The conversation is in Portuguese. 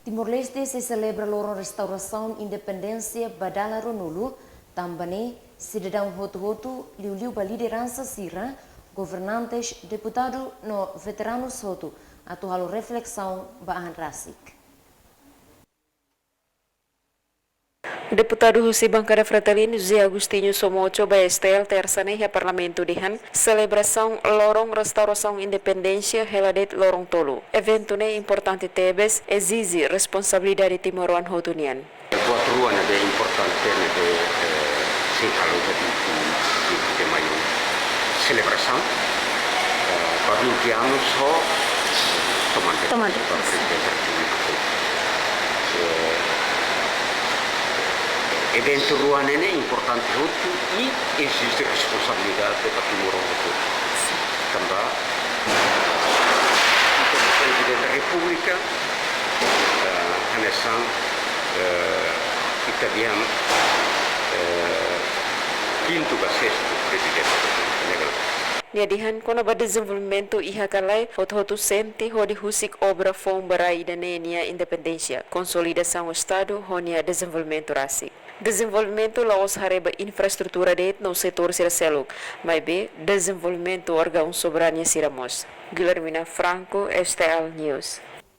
Timor-Leste se celebra loro restauração independência badala ronulu, também cidadão hotu-hotu liu-liu ba liderança sira, governantes, deputado no veteranos hotu, atual reflexão bahan rasik. O deputado José Bancada Fratelin José Agostinho Somocho Baestel tersaneja Parlamento dihan celebração lorong restauração independência heladet lorong tolu. Evento ne importante tebes exige responsabilidade timoruan hotunian. Buat ruang ada importante de sing kalau di tema ini celebração para 20 anos só tomando evento ruang ini importante outro e existe responsabilidade para Timor Leste. Também o Presidente da República a nação italiano quinto ba sexto presidente negro. Niadihan kono ba desenvolvimento ihakalai hotu sente hodi husik obra fom barai danenia independência consolidação estado honia desenvolvimento rasik. Desenvolvimento laos hareba infraestrutura det no setor siraseluk, mas be desenvolvimento órgão soberania siramos. Guilhermina Franco, STL News.